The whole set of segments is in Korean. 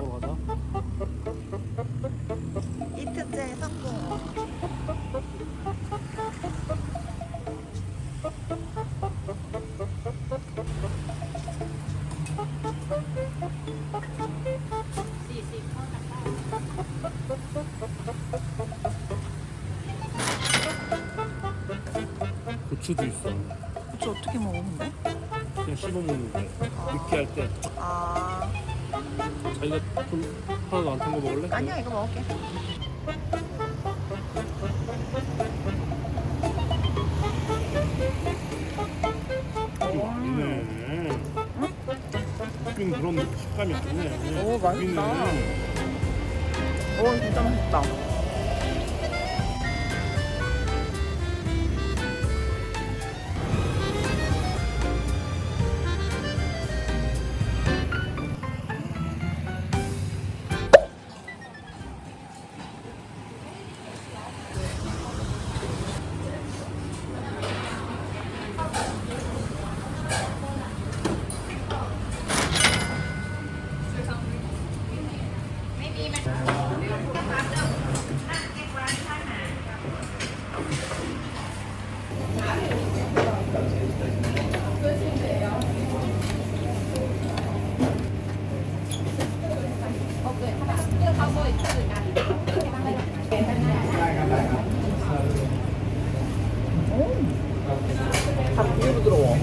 먹으러 가자. 이틀째 성공. 고추도 있어. 고추 어떻게 먹어 근데? 그냥 씹어 먹는 거. 느끼할 때 아 자기가 좀 하나도 안 탄 거 먹을래? 아니야 이거 먹을게. 좀 아니네. 느낌 그런 식감이 아니네. 오, 맛있다. 오 진짜 맛있다. 밥 되게 부드러워.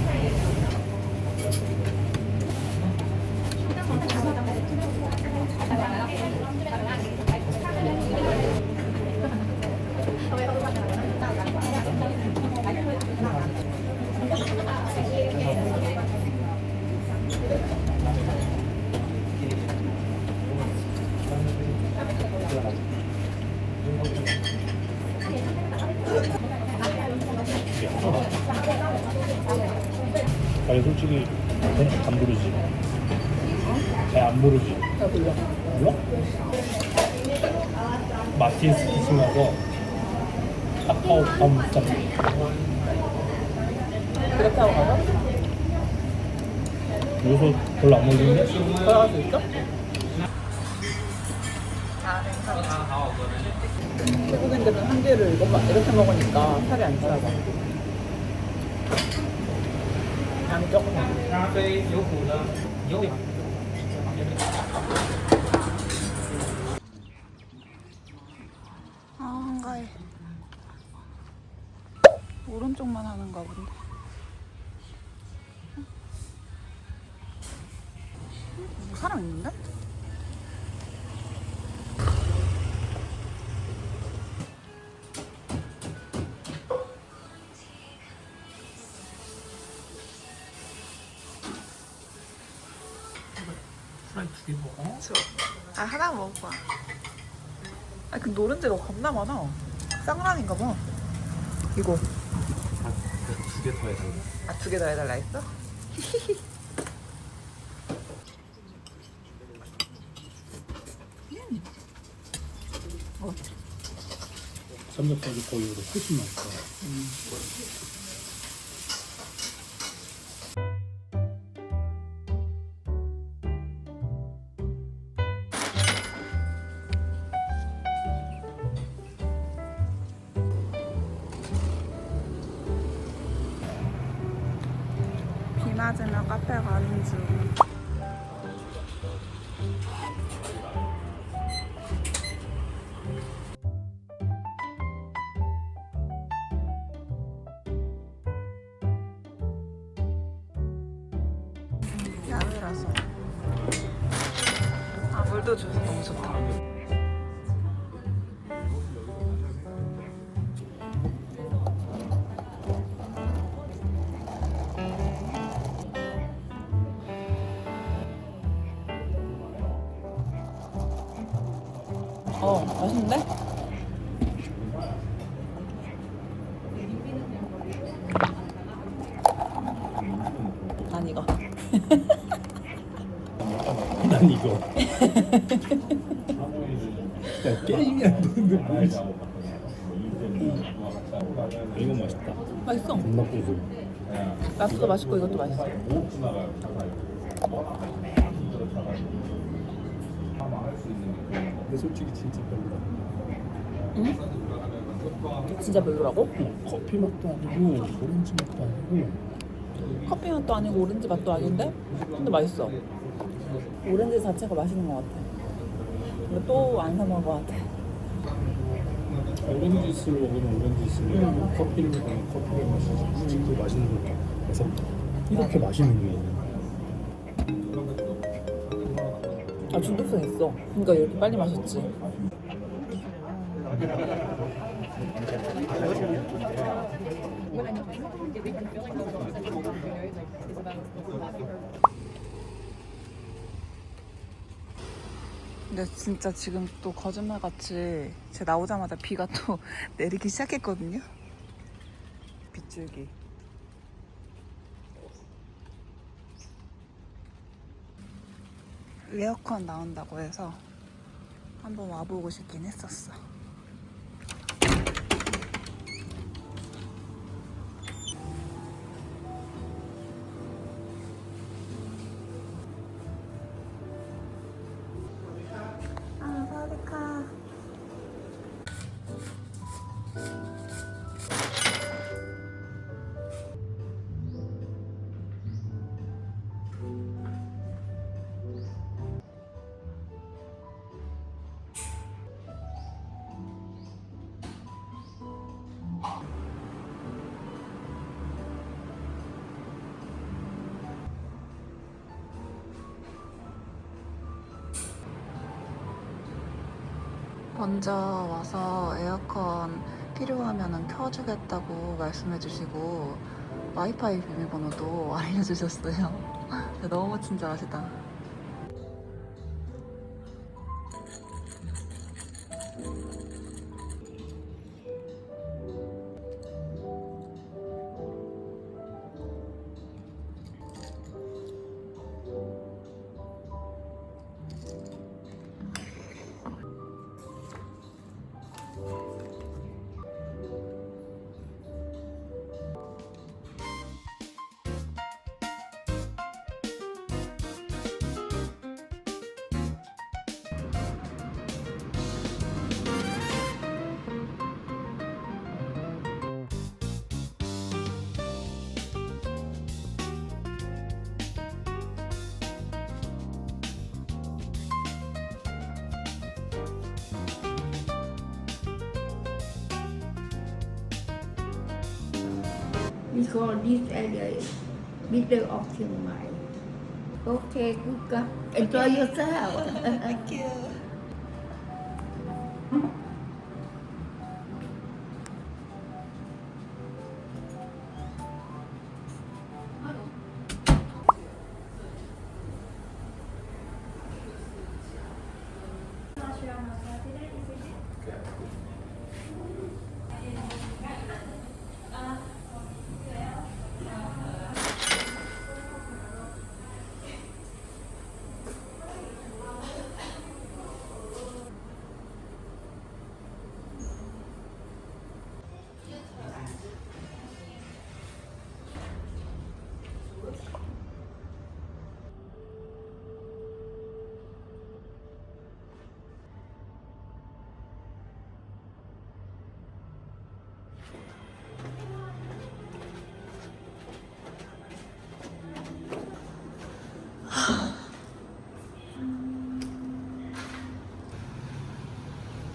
아니 솔직히 안 부르지. 잘 안 부르지. 잘 불러. 몰라? 마틴스 기승하고 카카오 팜 그렇게 하고 가자. 요소 별로 안 먹는데? 걸어갈 수 있어? 아 괜찮아. 외국인들은 한 개를 이렇게 먹으니까 살이 안 찌라고. 양이 조금. 咖啡有苦的，有氧。 아 한가해. 오른쪽만 하는가 본데. 사람 있는데? 프라이 2개 먹어? 아 하나 먹을 거야. 아 그 노른자가 겁나 많아. 쌍란인가 봐. 이거. 아, 2개 더 해달라. 아 2개 더 해달라 했어? 삼겹살이 거기보다 훨씬 맛있어. 비 맞으면 카페 가는 중. 야외라서. 아 물도 줘서 너무 좋다. 맛있는데? 난 이거. 난 이거. 야, 게임이 안 되는데 뭐지? 이건 맛있다. 맛있어. 겁나 고소. 라스도 맛있고 이것도 맛있어. 근데 솔직히 진짜 별로다. 진짜 별로라고? 커피 맛도 아니고 오렌지 맛도 아니고. 커피 맛도 아니고 오렌지 맛도 아닌데? 근데 맛있어. 오렌지 자체가 맛있는 것 같아. 근데 또 안 사 먹을 것 같아. 오렌지 주스를 먹으면 오렌지 주스를 커피를 먹으면 커피를 마시지. 굳이 그 맛있는 걸 해서 이렇게 맛있는 게 아, 중독성 있어. 그러니까 이렇게 빨리 마셨지. 근데 진짜 지금 또 거짓말같이 제 나오자마자 비가 또 내리기 시작했거든요. 빗줄기. 에어컨 나온다고 해서 한번 와보고 싶긴 했었어. 아, 사와디카. 먼저 와서 에어컨 필요하면 켜주겠다고 말씀해주시고 와이파이 비밀번호도 알려주셨어요. 너무 친절하시다. We call this area middle of Chiang Mai. Okay, good. Enjoy yourself. Thank you.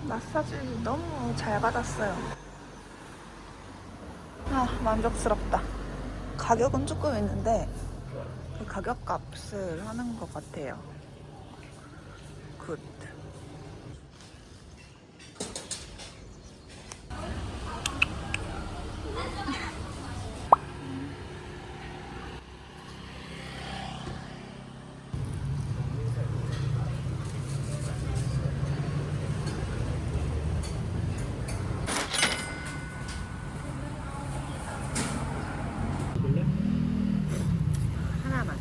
마사지 너무 잘 받았어요. 아, 만족스럽다. 가격은 조금 있는데 그 가격 값을 하는 것 같아요. 굿. 하나만.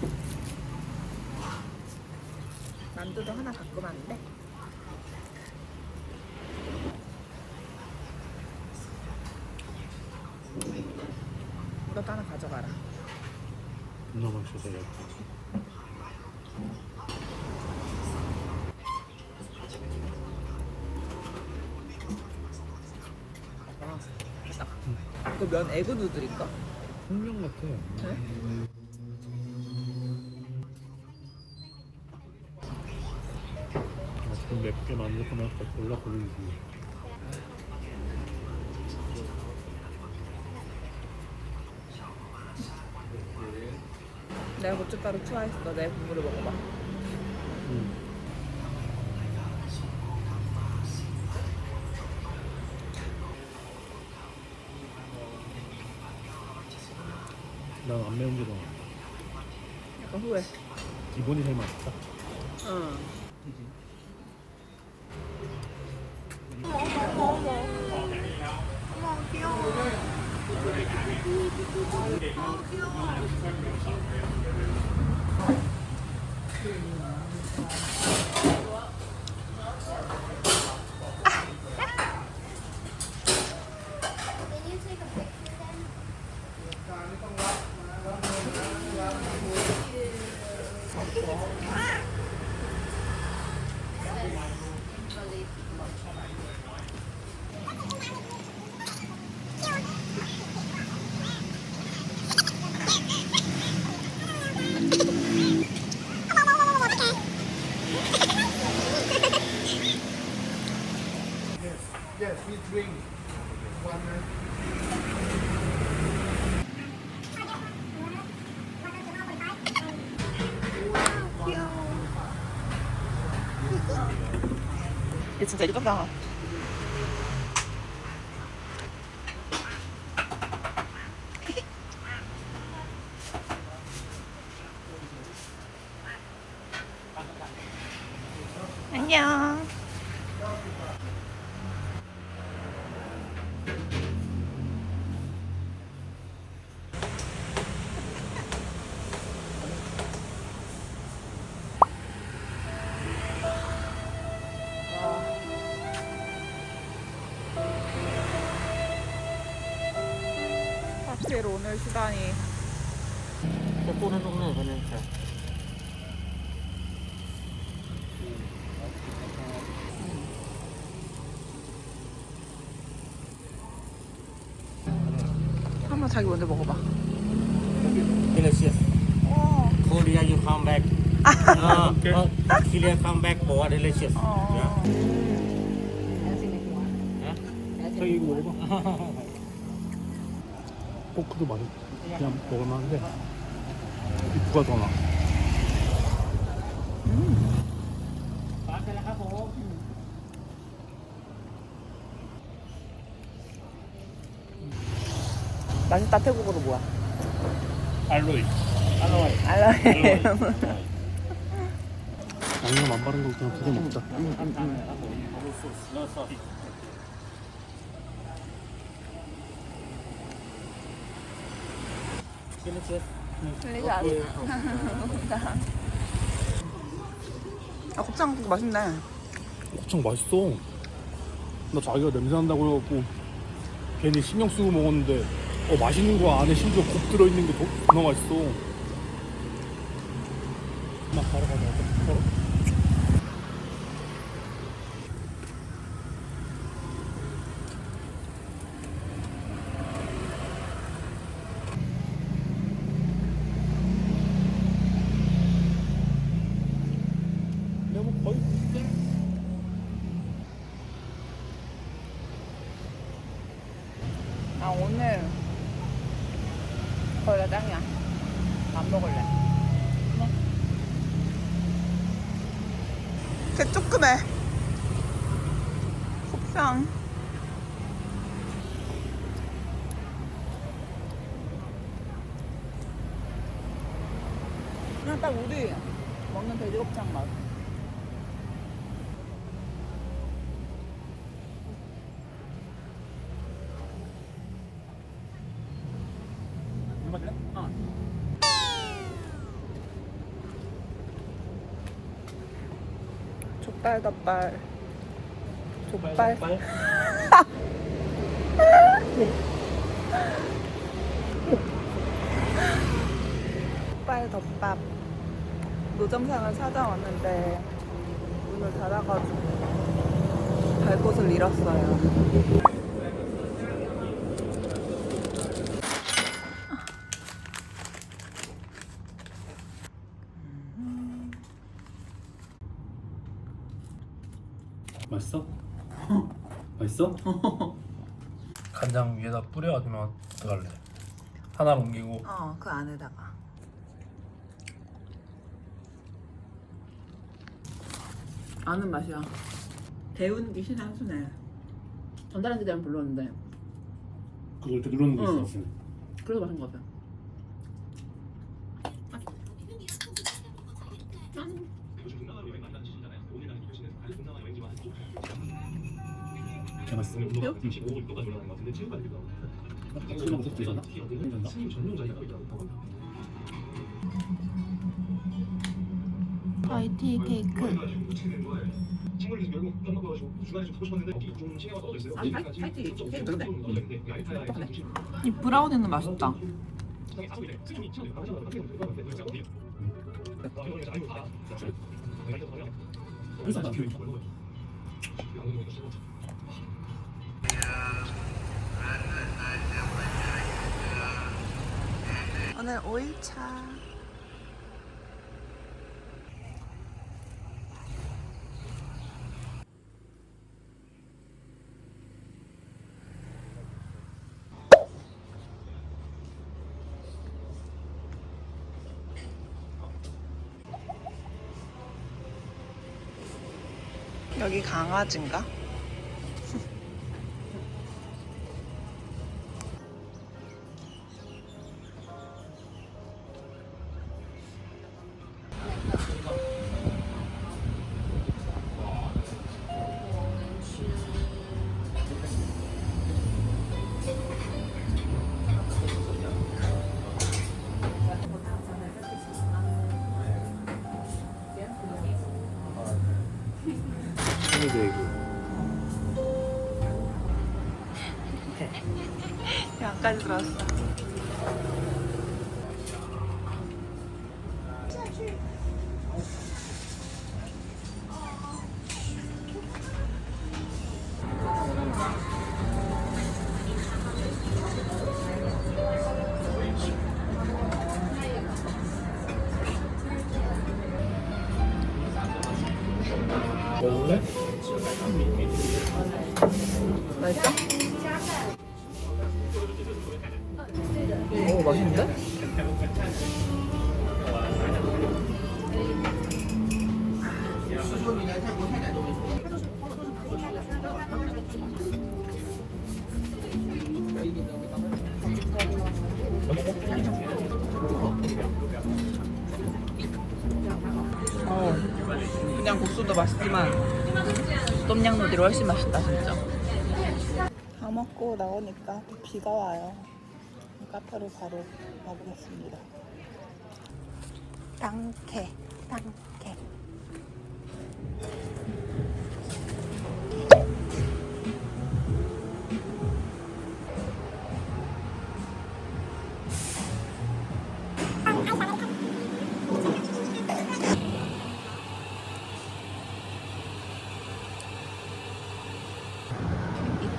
만두도 하나 갖고 왔는데. 너도 하나 가져가라. 존나 맛있어서 그 면 에그 누들인가? 생명 같아. 그래? 좀 맵게 만들 거면 골라 고르지. 내가 고춧가루 추가했어. 내 국물을 먹어봐. 난 안 매운 게 좋아. 약간 후회. 기본이 제일 맛있다. 응. Yes, we drink one. 얘 진짜 이거다. 안녕. 하필 오늘 시간이 꼬는 동네 그냥 한번 자기 먼저 먹어봐. delicious. 어. Korea you come back. Korea come back for delicious. Yeah. 자기 이거 먹어봐. 포크도 맛있. 그냥 먹을만한데 누가 더 나? 맛있다. 태국어로 뭐야? 알로이. 알로에. 양념 안 바른 거 그냥 두 개 먹자. 아, 곱창국수 맛있네. 곱창 맛있어. 나 자기가 냄새 난다고 해갖고 괜히 신경 쓰고 먹었는데 맛있는 거 안에 심지어 곱 들어있는 게 더 맛있어. 막 바로 가자. 바로. 내가 뭐 거의 비슷해. 아, 오늘 거기가 짱이야. 안 먹을래. 개 조그매. 곱창. 그냥 딱 우리 먹는 돼지곱창 맛. 족발 덮발. 족발. 족발 덮밥. 노점상을 찾아왔는데 문을 닫아가지고 갈 곳을 잃었어요. 맛있어? 간장 위에다 뿌려 아니면 어떡할래? 하나를 옮기고 그 안에다가. 아는 맛이야. 데우는 게 신한수네. 전자레인지 되면 별로였는데 그거 이렇게 누르는 거 응. 있어. 그래서 맛있는 것 같아. 개 맛있어. 화이트 케이크. 이 브라우니는 맛있다. 오늘 5일차. 여기 강아지인가? 양까지 들어왔어. 먹을래? 맛있어? 오, 맛있는데? 그냥 국수도 맛있지만 똠양누들이 훨씬 맛있다 진짜. 다 먹고 나오니까 비가 와요. 카페로 바로 가보겠습니다. 땅케.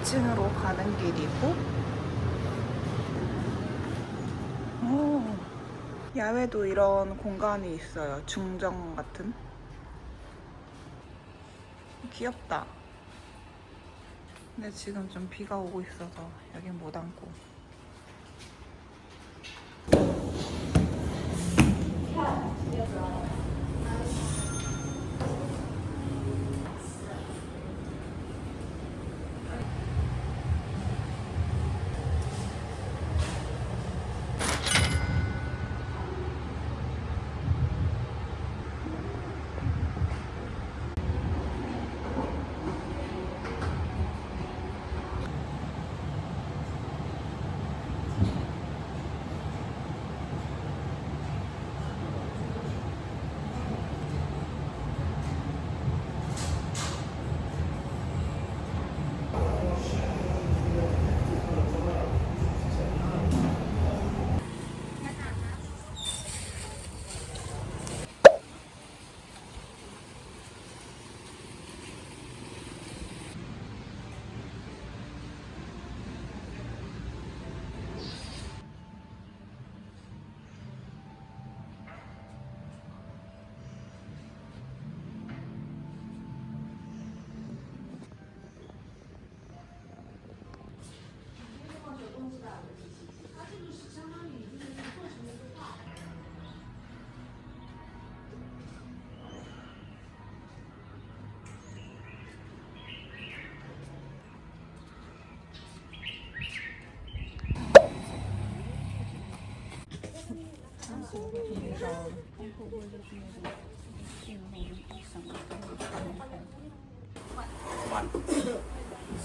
2층으로 가는 길이고, 야외도 이런 공간이 있어요. 중정 같은. 귀엽다. 근데 지금 좀 비가 오고 있어서 여긴 못 앉고.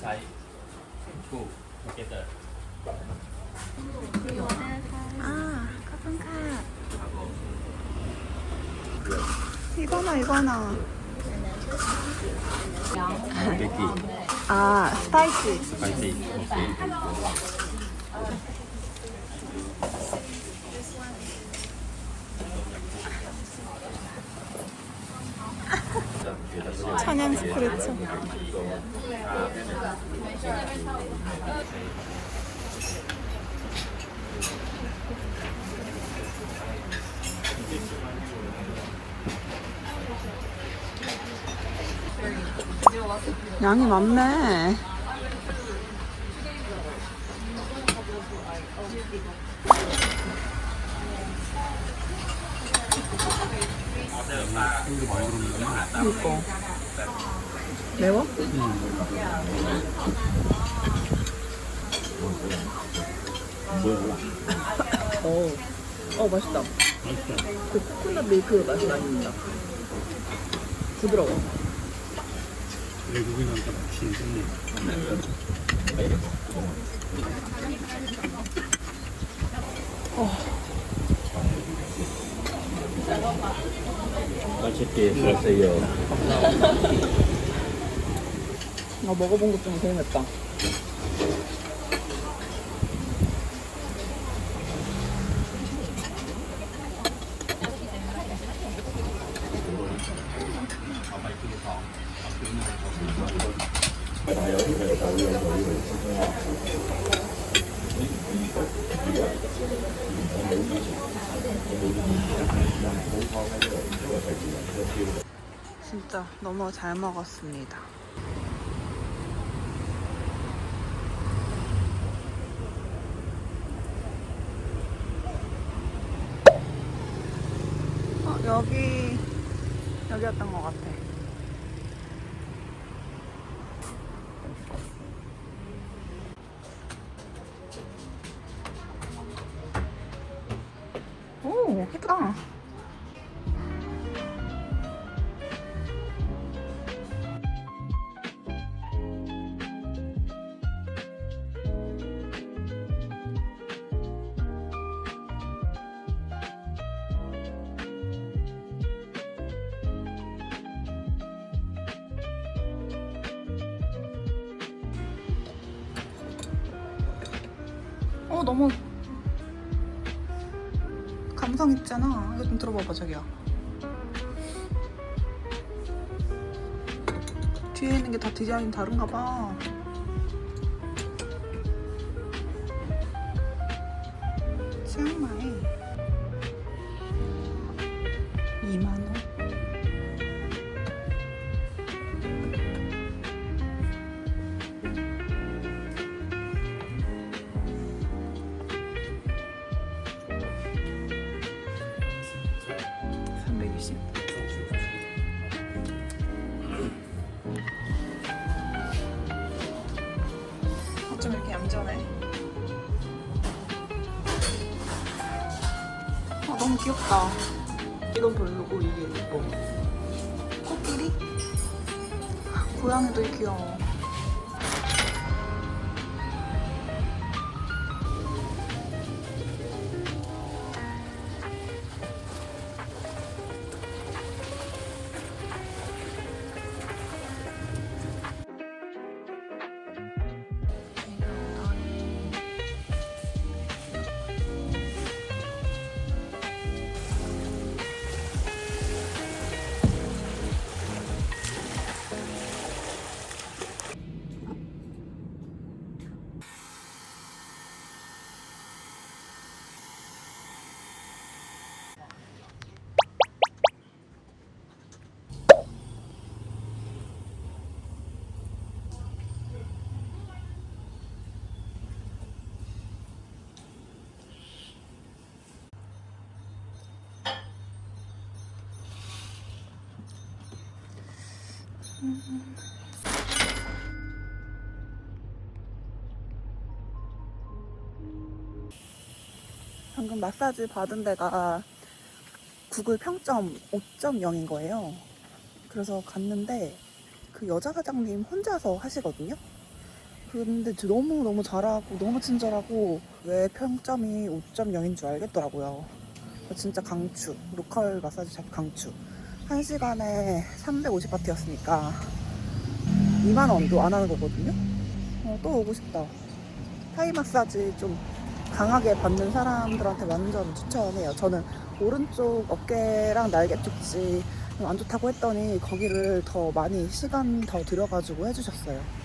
size. Two together. 아, 카pun카. 이거나 이거나. Sticky. 아, 스파이시. Spicy. Okay. 천연 스프레소. 양이 많네. 이거 매워? 맛있다. 그 코코넛 밀크 맛이 많이 난다. 부드러워. 외국인한테 맛이 있네. 맛있게 드세요. 나 먹어본 것 중에 제일 맵다. 진짜 너무 잘 먹었습니다. 여기였던 것 같아. 오, 예쁘다. 너무 감성 있잖아. 이거 좀 들어봐봐, 자기야. 뒤에 있는 게 다 디자인 다른가 봐. 치앙마이 2만원. 어쩜 이렇게 얌전해? 너무 귀엽다. 이건 별로고 이게 예뻐. 코끼리? 고양이도 귀여워. 방금 마사지 받은 데가 구글 평점 5.0인 거예요. 그래서 갔는데 그 여자 사장님 혼자서 하시거든요. 근데 진짜 너무너무 잘하고 너무 친절하고 왜 평점이 5.0인 줄 알겠더라고요. 진짜 강추. 로컬 마사지 샵 강추. 1시간에 350바트였으니까 2만 원도 안 하는 거거든요. 또 오고 싶다. 타이 마사지 좀 강하게 받는 사람들한테 완전 추천해요. 저는 오른쪽 어깨랑 날개 쪽지 안 좋다고 했더니 거기를 더 많이 시간 더 들여가지고 해주셨어요.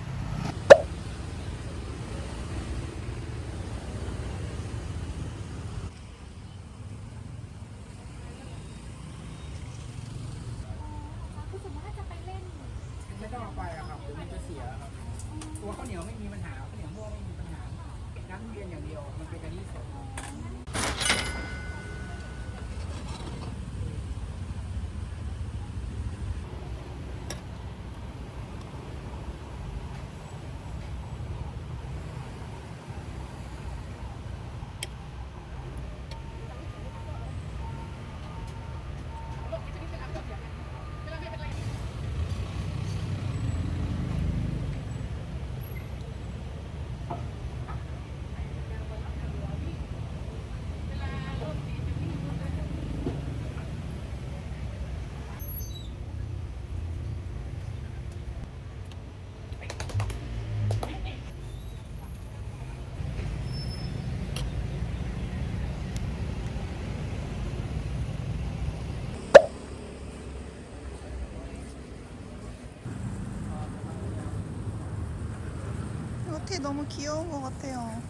티 너무 귀여운 것 같아요.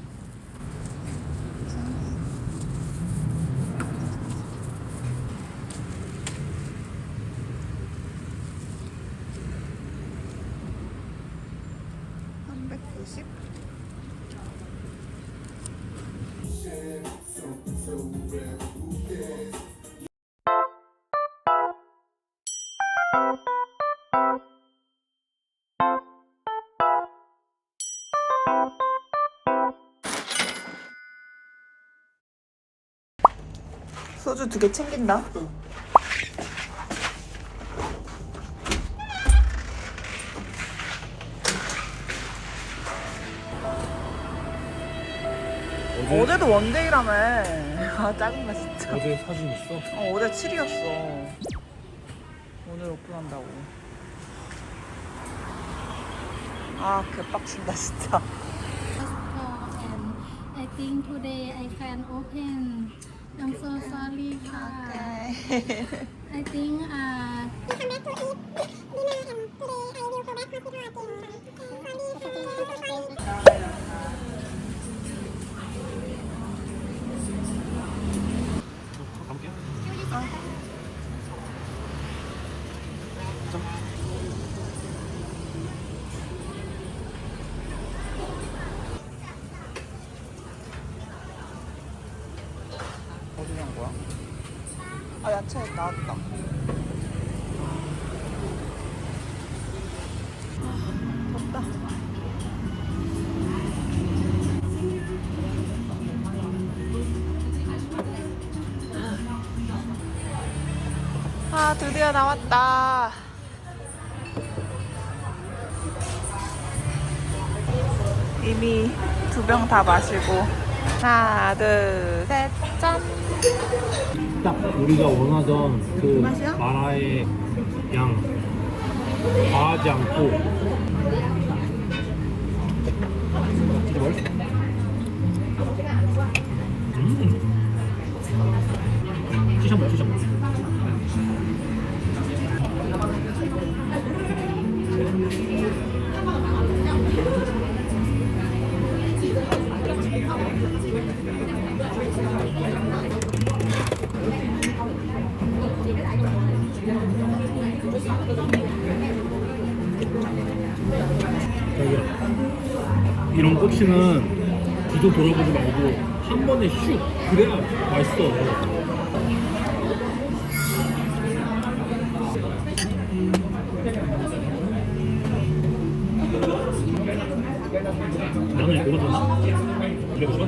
$390. 소주 2개 챙긴다. 어제도 원데이라며. 아 짜증나 진짜. 어제 사진 있어? 어제 7이었어. 오늘 오픈한다고. 아 개빡친다 진짜. and I think today I can open. I'm so sorry. I think 어디 간 거야? 아 야채 나왔다. 덥다. 아 드디어 나왔다. 이미 2병 다 마시고 하나 둘 셋 짠. 딱 우리가 원하던 그 맛이야? 마라의 양 과하지 않고 진짜 맛있어. 찌셔봐 찌셔봐. 이런 꼬치는 뒤도 돌아보지 말고 한 번에 슉 그래야 맛있어. 나는 이거 좀 그래도 좋아?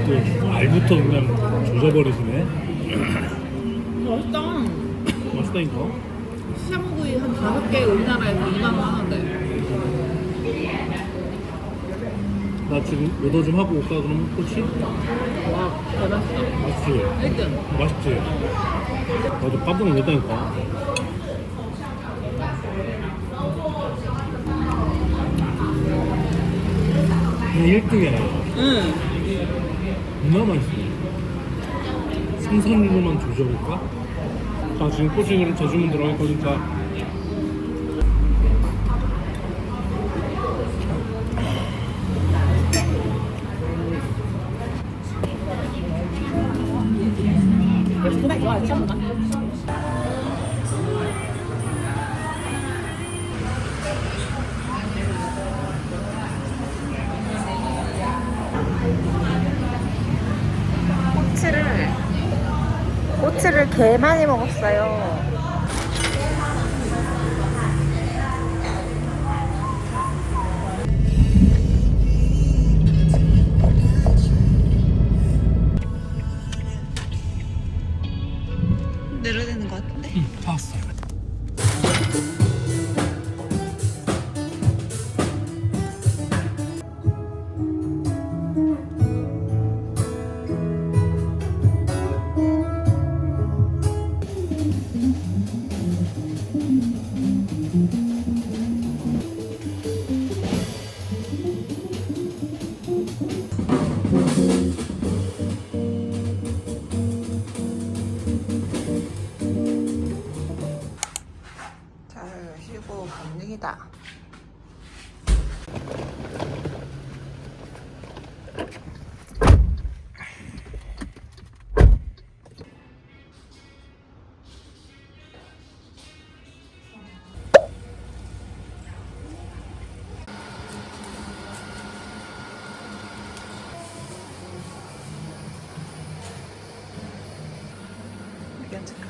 또 알부터 그냥 조져버리시네. 맛있다. 맛있다니까. 시장구이 한 5개 우리나라에서 2만 원 하는데. 나 지금 오더 좀 하고 올까 그러면 혹시? 와, 대박이다. 맛있지? 1등. 맛있지? 나도 깜짝 놀랐다니까. 그냥 1등이야. 응. 얼마나 맛있어. 생선으로만 조져볼까? 자, 지금 코칭으로 제주문 들어갈 거니까. 꼬치를 개 많이 먹었어요. 내려야 되는 것 같은데? 응, 다 왔어. 잘 쉬고 갑니다. 괜찮아.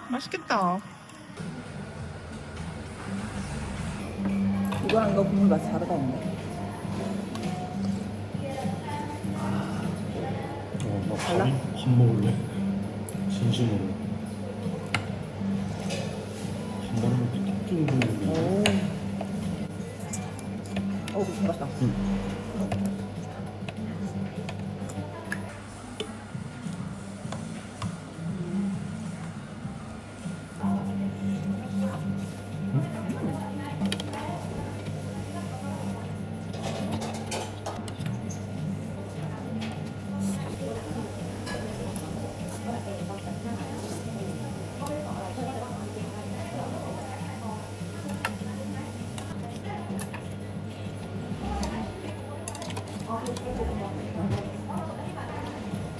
맛있겠다. 이거랑 이거 국물 맛이 다르다 근데. 밥 먹을래. 진심으로. 밥 먹으면 뚝뚝 끊는 오, 맛있다.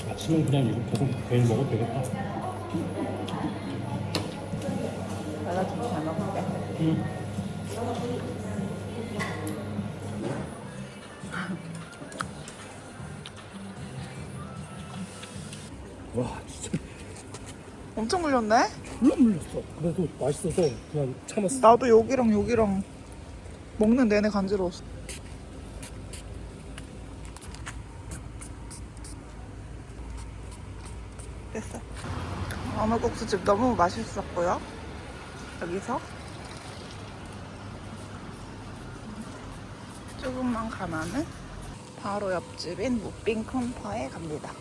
아침은 그냥 이거 계속 매일 먹어도 되겠다. 내가 좀 잘 먹을게. 응. 와, 진짜 엄청 물렸네? 물론 물렸어. 그래도 맛있어서 그냥 참았어. 나도 여기랑 먹는 내내 간지러웠어. 됐어. 어묵국수집 너무 맛있었고요. 여기서 조금만 가면은 바로 옆집인 무빙 컴퍼에 갑니다.